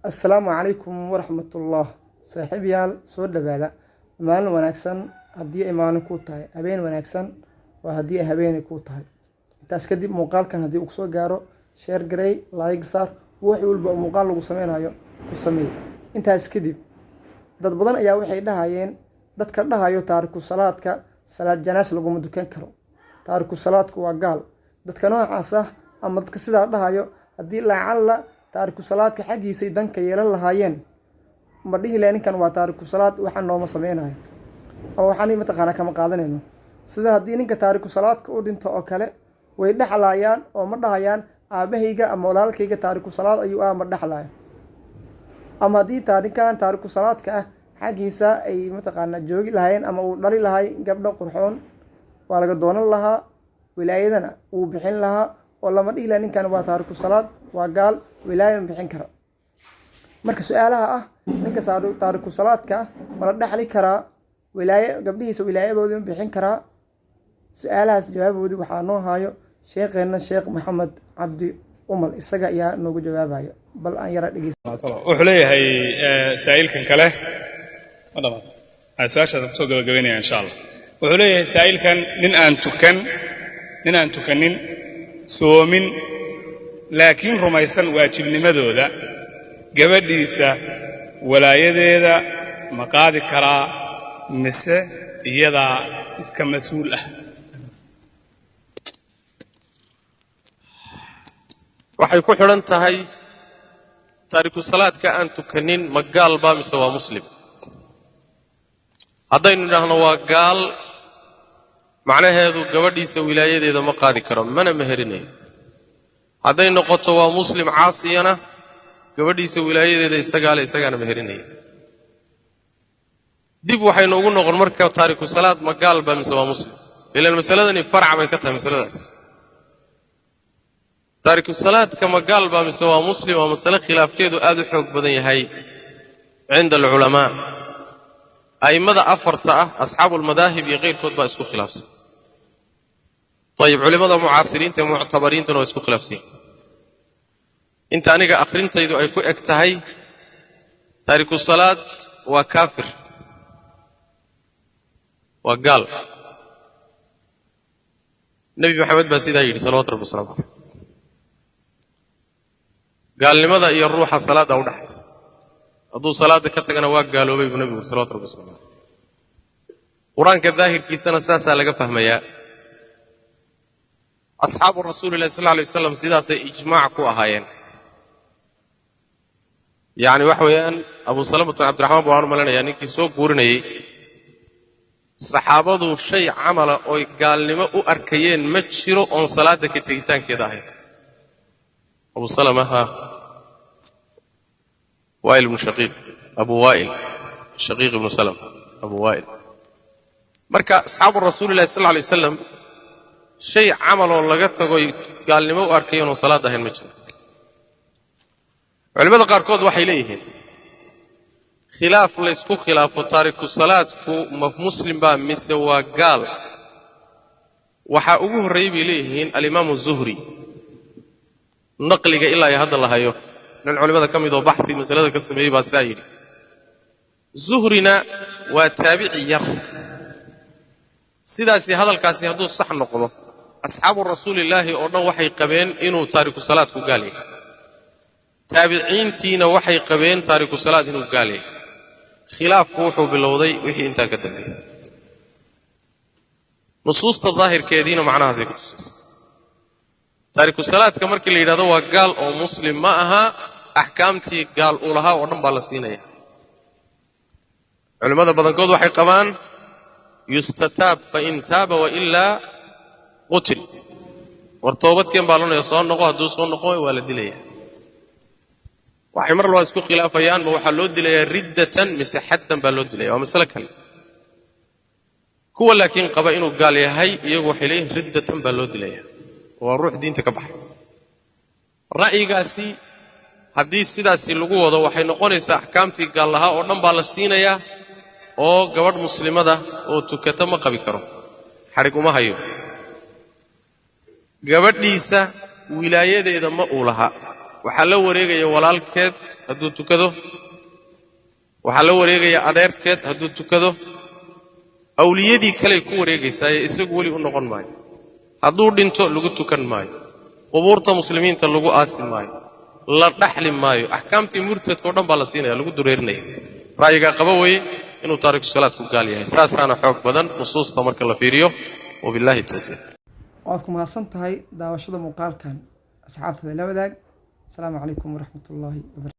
السلام عليكم ورحمة الله. صاحب يال سود دبادة مال ونكسن هدي إيمان كوتاي هبين ونكسن وهدي هبين كوتاي تاسكدي مقال كان هدي أقصى جارو شير جري لايك صار وحول بمقال لو سمينا يو كسمي أنت تاسكدي dad badan ayaa waxay dhahayeen dadka dhahayo taariku salaadka salaad janaas lagu mudukan karo taariku salaadku waa gaal dadka noocaas ah ama dadka sidaa dhahayo hadii laacalla taariku salaadka xaqiisay danka yeelan lahaayeen ma dhihi leen kan waa taariku salaad waxaan nooma sameeynayo oo waxaan ima taqaana kama qaadanayno sida hadii ninka taariku salaadka u dhinto oo kale way dhaxlayaan oo ma dhahayaan aabahayga ama walaalkayga taariku salaad ayuu ma dhaxlayo ama hadii taariku salaadka ah xaqiisa ay mataqaana joogi lahayn ama uu dhali lahay gabdho qurxoon waa laga doonan lahaa wilaayadana uu bixin lahaa oo lama dhihi lahayn ninkan waa taariku salaad waa gaal wilaayada bixin kara marka su'aalaha ah ninka taariku salaadka ma la dhaxli karaa wilaayo gabdhihiisa wilaayadooda bixin karaa su'aalahaas jawaaboodii waxaa noo haayo sheekheena sheekh maxamed cabdi umal isaga ayaa noogu jawaabaya bal aan yara dhigeysto wuxuu leeyahay saa'ilkan kale madama su'aashaada kusoo gabagabeynaya insha Allah wuxuu leeyahay saa'ilkan nin aan tukanin soomin laakiin rumaysan waajibnimadooda gabadhiisa walaayadeeda ma qaadi karaa mise iyadaa iska mas'uul ah waxay ku xiran tahay taariku salaadka aan tukanin ma gaal baa mise waa muslim haddaynu idhaahno waa gaal macnaheedu gabadhiisa wilaayadeeda ma qaadi karo mana meherinayo hadday noqoto waa muslim caasiyana gabadhiisa wilaayadeeda isagaana meherinayo dib waxaynu ugu noqon marka taariku salaad ma gaal baa mise waa muslim ilaan masaladani farc bay ka tahay masaladaas taariku salaadka ma gaal baa mise waa muslim waa masale khilaafkeedu aad u xoog badan yahay cinda alculamaa a'immada afarta ah asxaabu almadaahib iyo keyrkood baa isku khilaafsan ayib culimmada mucaasiriinta ee muctabariintuna waa isku khilaafsan inta aniga akhrintaydu ay ku eg tahay taariku salaad waa kaafir waa gaal nebi maxamed baa sidaa yidhi salawatu rabbi wasalaamu caleyh gaalnimada iyo ruuxa salaada u dhaxaysa hadduu salaada ka tagana waa gaaloobay buu nabigu sallallahu alayhi wasallam quraanka daahirkiisana saasaa laga fahmayaa asxaabu rasuulillahi sallallahu alayhi wasallam sidaasay ijmaac ku ahaayeen yaani wax weeyaan abu salama bin abdurrahmaan buu malanaya ninkii soo guurinayay saxaabadu shay camala oo gaalnimo u arkayeen ma jiro on salaada ka tagitaankeeda ahayn أبو سلمة وائل بن شقيق أبو وائل شقيق بن سلمة أبو وائل مركا أصحاب الرسول الله صلى الله عليه وسلم شيء عملوا لقته قال لي مو أركيون وصلاة أهل المجد علماء قاركود وحي ليهن خلاف ليسكو خلاف تارك الصلاة مسلم با مسوا قال وحا أقوه الرئيب ليهن الإمام الزهري naqliga ilaa ay hadda la hayo nin culimada kamid oo baxthi masalada ka sameeyay baa saayiri zuhrina waa taabici yar sidaasi hadalkaasi hadduu sax noqdo asxaabu rasuulillaahi oo dhan waxay qabeen inuu taariku salaad ku gaal yahay taabiciintiina waxay qabeen taariku salaad inuu gaal yahay khilaafku wuxuu bilowday wixii intaa ka dambeeyay nusuusta daahirkeediina macnahaasay ku tusaysaa taariku salaadka markii la yidhahdo waa gaal oo muslim ma aha axkaamtii gaal u lahaa oo dhan baa la siinaya culimmada badankood waxay qabaan yustataab fain taaba wailaa qutil war toobadkeen baa lonaya soo noqo hadduu soo noqo waa la dilaya waxay mar loo isku khilaafayaan ma waxaa loo dilayaa riddatan mise xaddan baa loo dilaya waa masale kale kuwa laakiin qaba inuu gaal yahay iyagu waxay leeyihin riddatan baa loo dilaya waa ruux diinta ka baxay ra'yigaasi haddii sidaasi lagu wado waxay noqonaysaa axkaamtii gaal lahaa oo dhan baa la siinayaa oo gabadh muslimada oo tukata ma qabi karo xarig uma hayo gabadhiisa wilaayadeeda ma uu laha waxaa la wareegaya walaalkeed hadduu tukado waxaa la wareegaya adeerkeed hadduu tukado awliyadii kale ku wareegaysaa isagu wali u noqon maayo hadduu dhinto lagu tukan maayo qubuurta muslimiinta lagu aasi maayo la dhaxli maayo axkaamtii murtadka oo dhan baa la siinaya lagu dureerinaya ra'yiga qaba weeye inuu taariku salaad ku gaal yahay saasaana xoog badan nusuusta marka la fiiriyo wabillahi tawfiiq waad ku mahadsan tahay daawashada muuqaalkan asxaabtada la wadaag asalaamu calaykum waraxmatullaahi wabarakatu